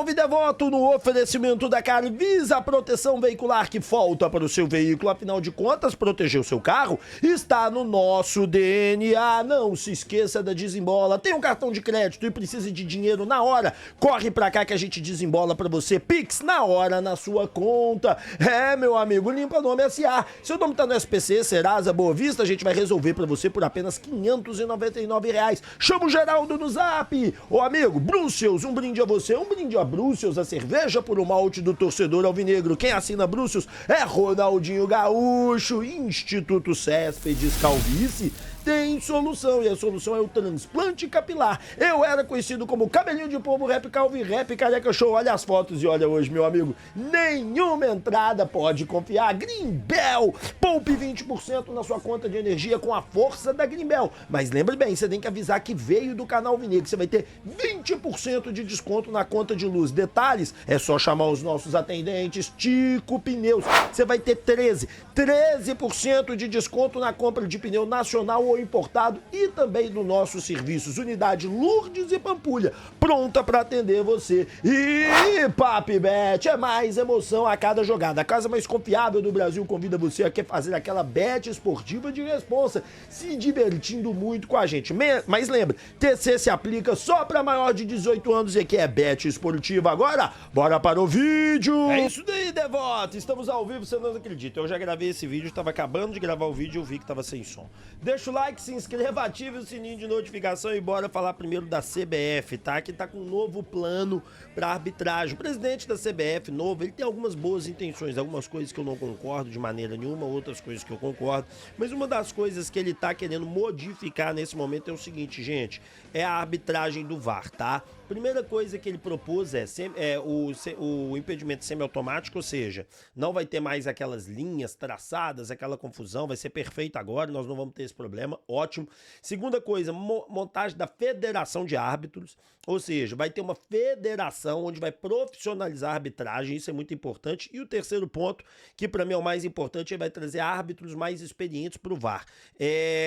Salve Devoto no oferecimento da Carvisa, a proteção veicular que falta para o seu veículo. Afinal de contas, proteger o seu carro está no nosso DNA. Não se esqueça da Desembola. Tem um cartão de crédito e precisa de dinheiro na hora? Corre pra cá que a gente desembola pra você. Pix na hora na sua conta. É, meu amigo, limpa nome SA. Seu nome tá no SPC, Serasa, Boa Vista, a gente vai resolver pra você por apenas R$599. Chama o Geraldo no Zap. Ô amigo, Brussels, um brinde a você, um brinde a Brussels, a cerveja por um malte do torcedor alvinegro. Quem assina Brussels é Ronaldinho Gaúcho. Instituto Céspedes Calvície tem solução, e a solução é o transplante capilar. Eu era conhecido como cabelinho de pombo, rap calvi, rap careca show. Olha as fotos e olha hoje, meu amigo, nenhuma entrada, pode confiar. Greenbel, poupe 20% na sua conta de energia com a força da Greenbel. Mas lembre bem, você tem que avisar que veio do canal Alvinegro, você vai ter 20% de desconto na conta de luz. Detalhes, é só chamar os nossos atendentes Tico Pneus. Você vai ter 13% de desconto na compra de pneu nacional ou importado e também do nossos serviços. Unidade Lourdes e Pampulha, pronta para atender você. E Papibet, é mais emoção a cada jogada. A casa mais confiável do Brasil convida você a fazer aquela bet esportiva de responsa, se divertindo muito com a gente. Mas lembra, TC se aplica só para maior de 18 anos e aqui é bet esportiva. Agora, bora para o vídeo. É isso daí, Devoto. Estamos ao vivo, você não acredita. Eu já gravei esse vídeo, estava acabando de gravar o vídeo e eu vi que estava sem som. Deixa o like, se inscreva, ative o sininho de notificação e bora falar primeiro da CBF, tá? Que tá com um novo plano para arbitragem. O presidente da CBF novo, ele tem algumas boas intenções, algumas coisas que eu não concordo de maneira nenhuma, outras coisas que eu concordo, mas uma das coisas que ele tá querendo modificar nesse momento é o seguinte, gente, é a arbitragem do VAR, tá? Primeira coisa que ele propôs é o impedimento semiautomático, ou seja, não vai ter mais aquelas linhas traçadas, aquela confusão, vai ser perfeito agora, nós não vamos ter esse problema, ótimo. Segunda coisa, montagem da federação de árbitros, ou seja, vai ter uma federação onde vai profissionalizar a arbitragem, isso é muito importante. E o terceiro ponto, que para mim é o mais importante, ele vai trazer árbitros mais experientes para o VAR,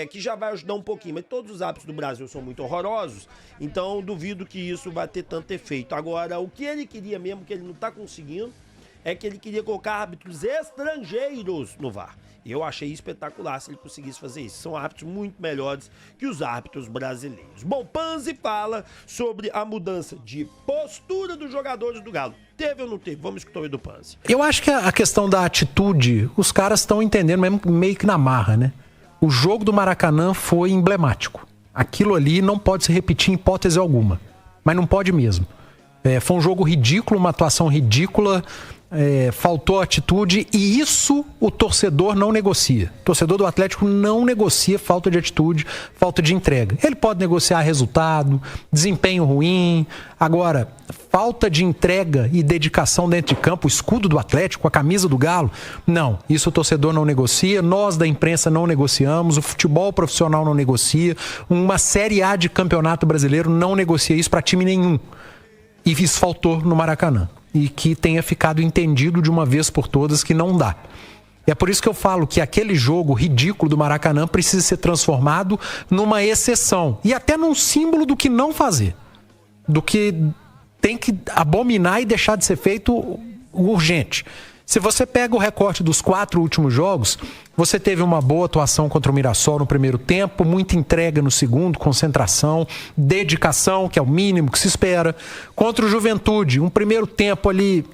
que já vai ajudar um pouquinho, mas todos os árbitros do Brasil são muito horrorosos, então duvido que isso vai ter tanto efeito. Agora, o que ele queria mesmo, que ele não está conseguindo, é que ele queria colocar árbitros estrangeiros no VAR. E eu achei espetacular se ele conseguisse fazer isso. São árbitros muito melhores que os árbitros brasileiros. Bom, Panzi fala sobre a mudança de postura dos jogadores do Galo. Teve ou não teve? Vamos escutar o do Panzi. Eu acho que a questão da atitude, os caras estão entendendo mesmo, meio que na marra, né? O jogo do Maracanã foi emblemático. Aquilo ali não pode se repetir em hipótese alguma. Mas não pode mesmo. Foi um jogo ridículo, uma atuação ridícula, faltou atitude e isso o torcedor não negocia. O torcedor do Atlético não negocia falta de atitude, falta de entrega. Ele pode negociar resultado, desempenho ruim. Agora, falta de entrega e dedicação dentro de campo, o escudo do Atlético, a camisa do Galo, não. Isso o torcedor não negocia, nós da imprensa não negociamos, o futebol profissional não negocia, uma Série A de campeonato brasileiro não negocia isso para time nenhum. E isso faltou no Maracanã. E que tenha ficado entendido de uma vez por todas que não dá. E é por isso que eu falo que aquele jogo ridículo do Maracanã precisa ser transformado numa exceção. E até num símbolo do que não fazer. Do que tem que abominar e deixar de ser feito urgente. Se você pega o recorte dos 4 últimos jogos, você teve uma boa atuação contra o Mirassol no primeiro tempo, muita entrega no segundo, concentração, dedicação, que é o mínimo que se espera. Contra o Juventude, um primeiro tempo ali,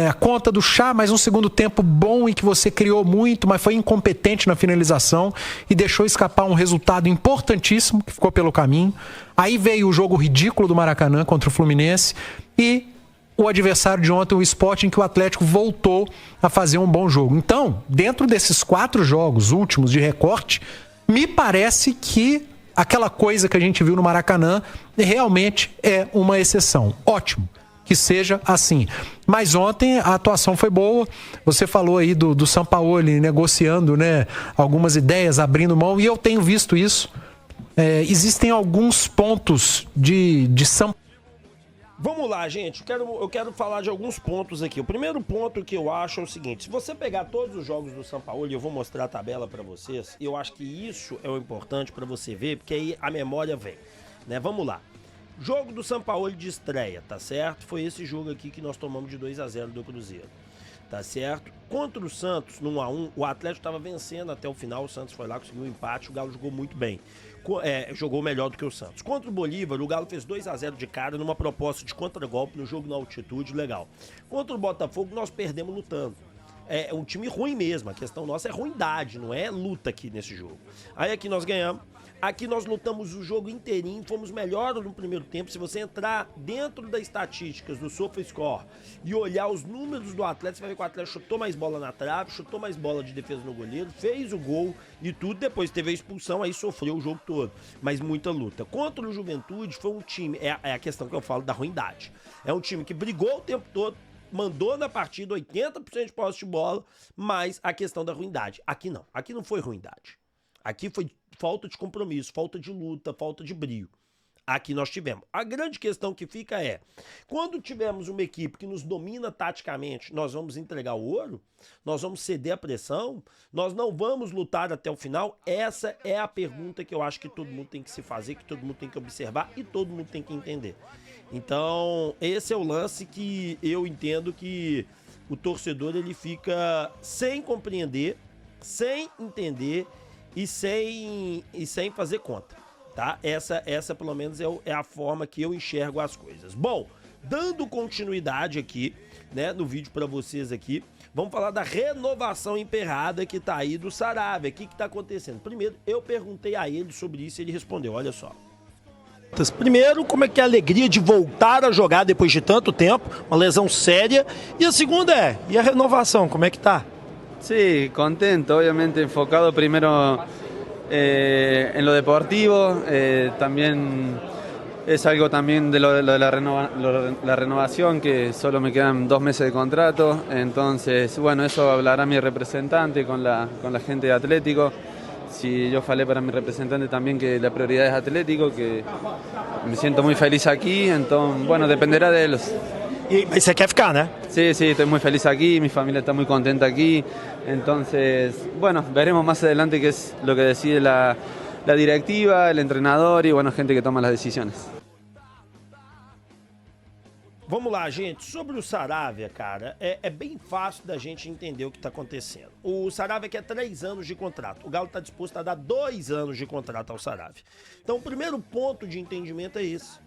a conta do chá, mas um segundo tempo bom em que você criou muito, mas foi incompetente na finalização e deixou escapar um resultado importantíssimo que ficou pelo caminho. Aí veio o jogo ridículo do Maracanã contra o Fluminense e o adversário de ontem, o Sport, em que o Atlético voltou a fazer um bom jogo. Então, dentro desses 4 jogos últimos de recorte, me parece que aquela coisa que a gente viu no Maracanã realmente é uma exceção. Ótimo que seja assim. Mas ontem a atuação foi boa. Você falou aí do Sampaoli negociando, né, algumas ideias, abrindo mão, e eu tenho visto isso. Existem alguns pontos de Sampaoli. Vamos lá, gente, eu quero falar de alguns pontos aqui. O primeiro ponto que eu acho é o seguinte: se você pegar todos os jogos do Sampaoli, eu vou mostrar a tabela pra vocês, e eu acho que isso é o importante pra você ver, porque aí a memória vem, né? Vamos lá. Jogo do Sampaoli de estreia, tá certo? Foi esse jogo aqui que nós tomamos de 2-0 do Cruzeiro, tá certo? Contra o Santos, no 1-1, o Atlético estava vencendo até o final, o Santos foi lá, conseguiu um empate, o Galo jogou muito bem. Jogou melhor do que o Santos. Contra o Bolívar, o Galo fez 2-0 de cara numa proposta de contragolpe no jogo na altitude, legal. Contra o Botafogo, nós perdemos lutando. É um time ruim mesmo, a questão nossa é ruindade, não é luta aqui nesse jogo. Aí aqui nós ganhamos, aqui nós lutamos o jogo inteirinho, fomos melhores no primeiro tempo. Se você entrar dentro das estatísticas do SofaScore e olhar os números do Atlético, você vai ver que o Atlético chutou mais bola na trave, chutou mais bola de defesa no goleiro, fez o gol e tudo, depois teve a expulsão, aí sofreu o jogo todo, mas muita luta. Contra o Juventude foi um time, é a questão que eu falo da ruindade, é um time que brigou o tempo todo, mandou na partida 80% de posse de bola, mas a questão da ruindade. Aqui não foi ruindade. Aqui foi falta de compromisso, falta de luta, falta de brio. Aqui nós tivemos. A grande questão que fica é, quando tivermos uma equipe que nos domina taticamente, nós vamos entregar o ouro? Nós vamos ceder a pressão? Nós não vamos lutar até o final? Essa é a pergunta que eu acho que todo mundo tem que se fazer, que todo mundo tem que observar e todo mundo tem que entender. Então, esse é o lance que eu entendo que o torcedor ele fica sem compreender, sem entender e sem fazer conta. Tá? Essa pelo menos é a forma que eu enxergo as coisas. Bom, dando continuidade aqui, né, no vídeo pra vocês aqui, vamos falar da renovação emperrada que tá aí do Saravia. O que tá acontecendo? Primeiro, eu perguntei a ele sobre isso e ele respondeu, olha só. Primeiro, como é que é a alegria de voltar a jogar depois de tanto tempo, uma lesão séria, e a segunda e a renovação, como é que tá? Sí, contento, obviamente enfocado primero en lo deportivo, también es algo también de lo de la renovación, que solo me quedan 2 meses de contrato, entonces bueno, eso hablará mi representante con la gente de Atlético. Si yo falé para mi representante también que la prioridad es Atlético, que me siento muy feliz aquí, entonces bueno, dependerá de ellos. E você quer ficar, né? Sí, estoy muy feliz aquí, mi familia está muy contenta aquí, entonces, bueno, veremos más adelante qué es lo que decide la directiva, el entrenador y, bueno, gente que toma las decisiones. Vamos lá, gente. Sobre o Saravia, cara, é bem fácil da gente entender o que tá acontecendo. O Saravia quer 3 anos de contrato. O Galo tá disposto a dar 2 anos de contrato ao Saravia. Então, o primeiro ponto de entendimento é esse.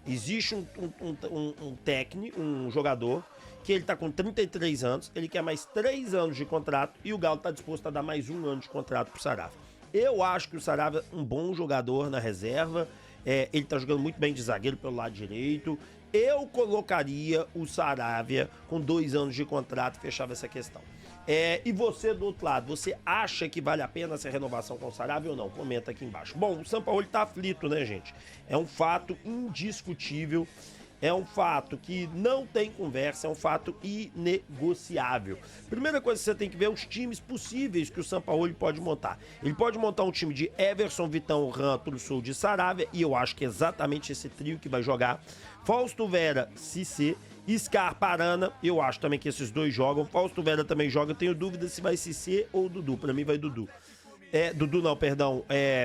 Existe um técnico, um jogador, que ele tá com 33 anos, ele quer mais 3 anos de contrato e o Galo tá disposto a dar mais 1 ano de contrato pro Saravia. Eu acho que o Saravia é um bom jogador na reserva, ele tá jogando muito bem de zagueiro pelo lado direito. Eu colocaria o Saravia com 2 anos de contrato e fechava essa questão. E você do outro lado, você acha que vale a pena essa renovação com o Saravia ou não? Comenta aqui embaixo. Bom, o Sampaoli tá aflito, né, gente? É um fato indiscutível, é um fato que não tem conversa, é um fato inegociável. Primeira coisa que você tem que ver é os times possíveis que o Sampaoli pode montar. Ele pode montar um time de Everson, Vitão, Ran, Trussou de Saravia, e eu acho que é exatamente esse trio que vai jogar. Fausto Vera, Cissé, Scarpa, Arana, eu acho também que esses dois jogam. Fausto Vera também joga, eu tenho dúvida se vai Cissé ou Dudu, pra mim vai Dudu.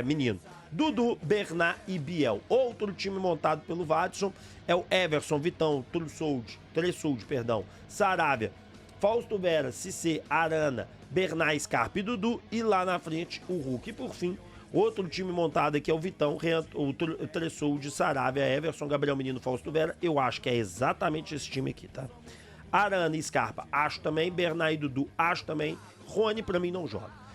Menino. Dudu, Bernat e Biel. Outro time montado pelo Watson é o Everson, Vitão, Tressoud, Saravia, Fausto Vera, Cissé, Arana, Bernat, Scarpa e Dudu. E lá na frente o Hulk. E por fim, outro time montado aqui é o Vitão, o Tressoud, Saravia, Everson, Gabriel Menino, Fausto Vera. Eu acho que é exatamente esse time aqui, tá? Arana e Scarpa, acho também. Bernat e Dudu, acho também. Rony, pra mim, não joga.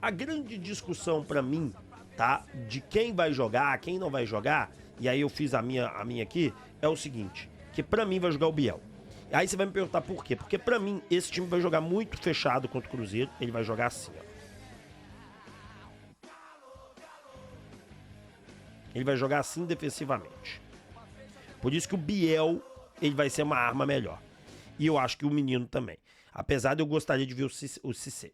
A grande discussão pra mim, tá? De quem vai jogar, quem não vai jogar, e aí eu fiz a minha aqui, é o seguinte, que pra mim vai jogar o Biel. Aí você vai me perguntar por quê? Porque pra mim esse time vai jogar muito fechado contra o Cruzeiro, ele vai jogar assim, ó. Ele vai jogar assim defensivamente. Por isso que o Biel, ele vai ser uma arma melhor. E eu acho que o Menino também. Apesar de eu gostaria de ver o Cissé.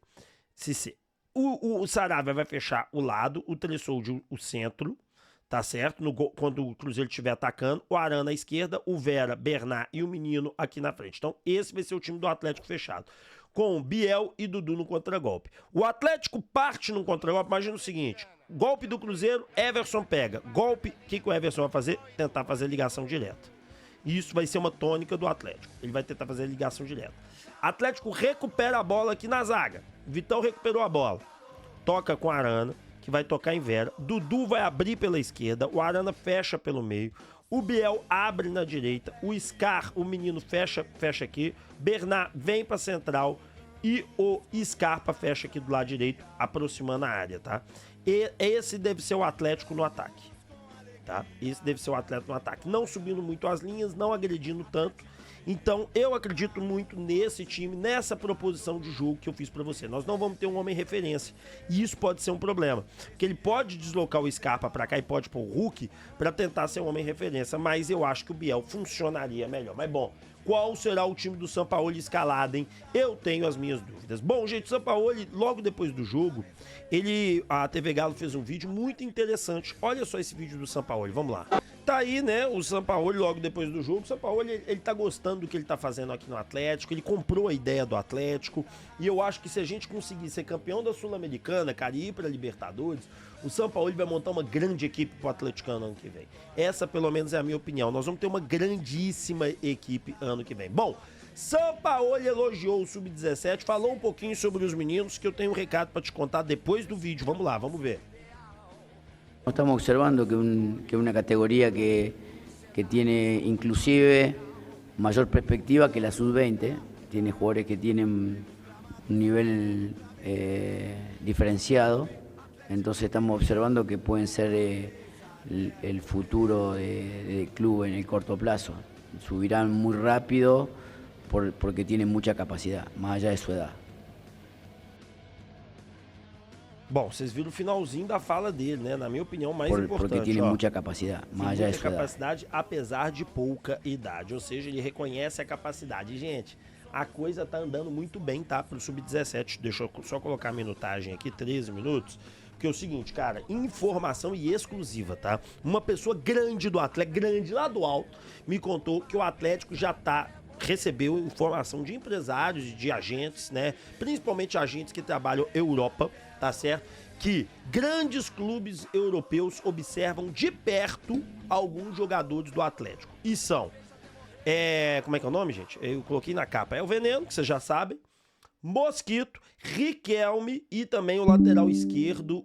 O Saravia vai fechar o lado, o Tressoud o centro, tá certo? Quando o Cruzeiro estiver atacando, o Arana à esquerda, o Vera, Bernat e o Menino aqui na frente. Então esse vai ser o time do Atlético fechado, com Biel e Dudu no contragolpe. O Atlético parte no contragolpe, imagina o seguinte, golpe do Cruzeiro, Everson pega. Golpe, o que o Everson vai fazer? Tentar fazer ligação direta. E isso vai ser uma tônica do Atlético. Ele vai tentar fazer ligação direta. Atlético recupera a bola aqui na zaga. Vitão recuperou a bola. Toca com a Arana, que vai tocar em Vera. Dudu vai abrir pela esquerda. O Arana fecha pelo meio. O Biel abre na direita. O Scar, o menino, fecha aqui. Bernard vem pra central. E o Scarpa fecha aqui do lado direito, aproximando a área, tá? E esse deve ser o Atlético no ataque, tá? Esse deve ser o Atlético no ataque. Não subindo muito as linhas, não agredindo tanto. Então, eu acredito muito nesse time, nessa proposição de jogo que eu fiz pra você. Nós não vamos ter um homem referência. E isso pode ser um problema. Porque ele pode deslocar o Scarpa pra cá e pode pôr o Hulk pra tentar ser um homem referência. Mas eu acho que o Biel funcionaria melhor. Mas bom, qual será o time do Sampaoli escalado, hein? Eu tenho as minhas dúvidas. Bom, gente, o Sampaoli, logo depois do jogo, a TV Galo fez um vídeo muito interessante. Olha só esse vídeo do Sampaoli, vamos lá. Tá aí, né, o Sampaoli logo depois do jogo. O Sampaoli, ele tá gostando do que ele tá fazendo aqui no Atlético, ele comprou a ideia do Atlético, e eu acho que se a gente conseguir ser campeão da Sul-Americana, cara, e ir pra Libertadores, o Sampaoli vai montar uma grande equipe pro atleticano ano que vem. Essa, pelo menos, é a minha opinião. Nós vamos ter uma grandíssima equipe ano que vem. Bom, Sampaoli elogiou o Sub-17, falou um pouquinho sobre os meninos, que eu tenho um recado pra te contar depois do vídeo. Vamos lá, vamos ver. Estamos observando que una categoría que tiene inclusive mayor perspectiva que la sub-20, tiene jugadores que tienen un nivel diferenciado, entonces estamos observando que pueden ser el futuro del club en el corto plazo. Subirán muy rápido porque tienen mucha capacidad, más allá de su edad. Bom, vocês viram o finalzinho da fala dele, né? Na minha opinião, mais importante. Porque tem muita capacidade, mais já é muita capacidade, apesar de pouca idade. Ou seja, ele reconhece a capacidade. E, gente, a coisa tá andando muito bem, tá? Pro Sub-17. Deixa eu só colocar a minutagem aqui, 13 minutos. Porque é o seguinte, cara, informação e exclusiva, tá? Uma pessoa grande do Atlético, grande lá do alto, me contou que o Atlético já recebeu informação de empresários e de agentes, né? Principalmente agentes que trabalham Europa, tá certo? Que grandes clubes europeus observam de perto alguns jogadores do Atlético. E são, como é que é o nome, gente? Eu coloquei na capa. É o Veneno, que vocês já sabem. Mosquito, Riquelme e também o lateral esquerdo,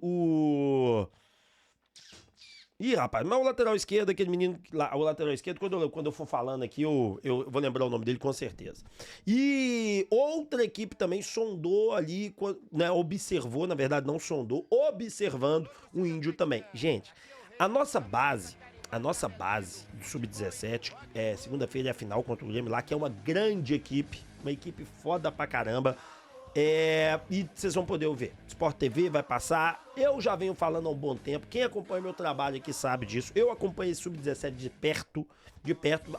Ih, rapaz, mas o lateral esquerdo, aquele menino lá, o lateral esquerdo, quando eu for falando aqui, eu vou lembrar o nome dele com certeza. E outra equipe também sondou ali, né, observou, na verdade não sondou, observando o Índio também. Gente, a nossa base do Sub-17, segunda-feira é a final contra o Grêmio lá, que é uma grande equipe, uma equipe foda pra caramba. E vocês vão poder ouvir. Sport TV vai passar. Eu já venho falando há um bom tempo. Quem acompanha meu trabalho aqui sabe disso. Eu acompanho esse Sub-17 de perto.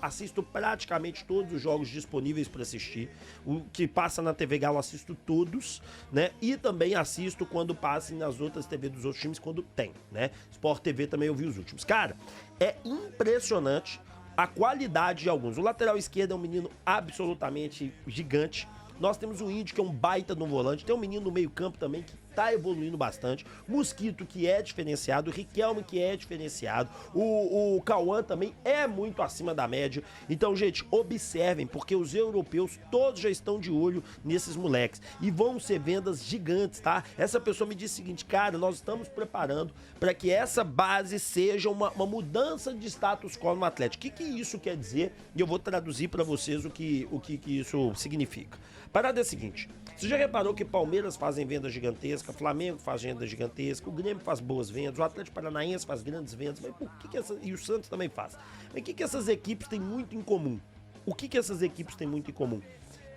Assisto praticamente todos os jogos disponíveis para assistir. O que passa na TV Galo, assisto todos, né? E também assisto quando passem nas outras TV dos outros times, quando tem, né? Sport TV também eu vi os últimos. Cara, é impressionante a qualidade de alguns. O lateral esquerdo é um menino absolutamente gigante. Nós temos o Índio, que é um baita no volante. Tem um menino no meio campo também que tá evoluindo bastante. Mosquito, que é diferenciado. O Riquelme, que é diferenciado. O Cauã também é muito acima da média. Então, gente, observem, porque os europeus todos já estão de olho nesses moleques. E vão ser vendas gigantes, tá? Essa pessoa me disse o seguinte, cara, nós estamos preparando para que essa base seja uma mudança de status quo no Atlético. O que isso quer dizer? E eu vou traduzir para vocês o que isso significa. Parada é a seguinte, você já reparou que Palmeiras fazem venda gigantesca, Flamengo faz venda gigantesca, o Grêmio faz boas vendas, o Atlético Paranaense faz grandes vendas, mas por que e o Santos também faz? Mas o que essas equipes têm muito em comum? O que essas equipes têm muito em comum?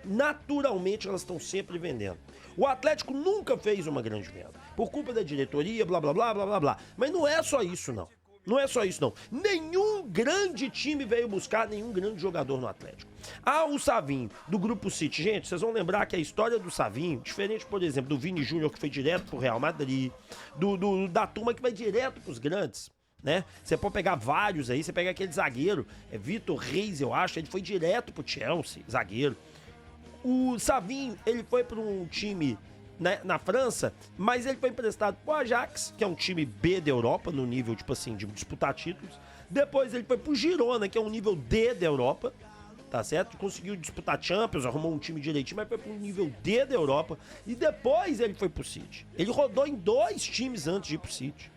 Naturalmente elas estão sempre vendendo. O Atlético nunca fez uma grande venda, por culpa da diretoria, blá blá blá blá blá blá, mas não é só isso não. Não é só isso, não. Nenhum grande time veio buscar nenhum grande jogador no Atlético. O Savinho, do Grupo City. Gente, vocês vão lembrar que a história do Savinho, diferente, por exemplo, do Vini Júnior, que foi direto pro Real Madrid, da turma que vai direto pros grandes, né? Você pode pegar vários aí, você pega aquele zagueiro, Vitor Reis, eu acho, ele foi direto pro Chelsea, zagueiro. O Savinho, ele foi para um time né, na França, mas ele foi emprestado pro Ajax, que é um time B da Europa, no nível, tipo assim, de disputar títulos. Depois ele foi pro Girona, que é um nível D da Europa, tá certo? Conseguiu disputar Champions, arrumou um time direitinho, mas foi pro nível D da Europa. E depois ele foi pro City. Ele rodou em 2 times antes de ir pro City.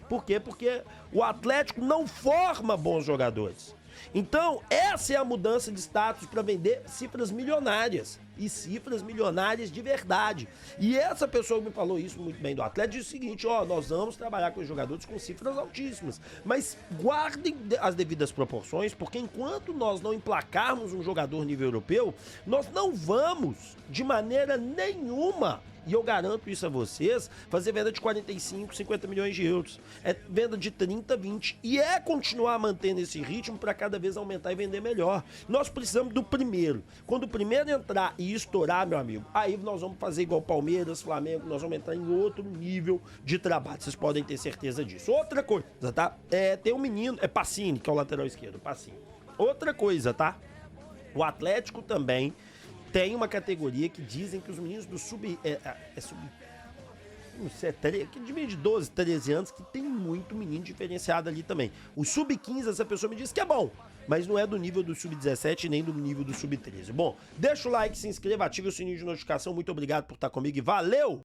Por quê? Porque o Atlético não forma bons jogadores. Então, essa é a mudança de status para vender cifras milionárias. E cifras milionárias de verdade. E essa pessoa que me falou isso muito bem do Atlético disse o seguinte, ó, nós vamos trabalhar com os jogadores com cifras altíssimas. Mas guardem as devidas proporções, porque enquanto nós não emplacarmos um jogador nível europeu, nós não vamos, de maneira nenhuma, e eu garanto isso a vocês, fazer venda de 45, 50 milhões de euros. É venda de 30, 20. E é continuar mantendo esse ritmo para cada vez aumentar e vender melhor. Nós precisamos do primeiro. Quando o primeiro entrar e estourar, meu amigo, aí nós vamos fazer igual Palmeiras, Flamengo, nós vamos entrar em outro nível de trabalho. Vocês podem ter certeza disso. Outra coisa, tá? Tem um menino, é Pacini, que é o lateral esquerdo, Pacini. Outra coisa, tá? O Atlético também tem uma categoria que dizem que os meninos do não sei, que de 12, 13 anos, que tem muito menino diferenciado ali também. O sub-15, essa pessoa me disse que é bom, mas não é do nível do sub-17 nem do nível do sub-13. Bom, deixa o like, se inscreva, ative o sininho de notificação. Muito obrigado por estar comigo e valeu!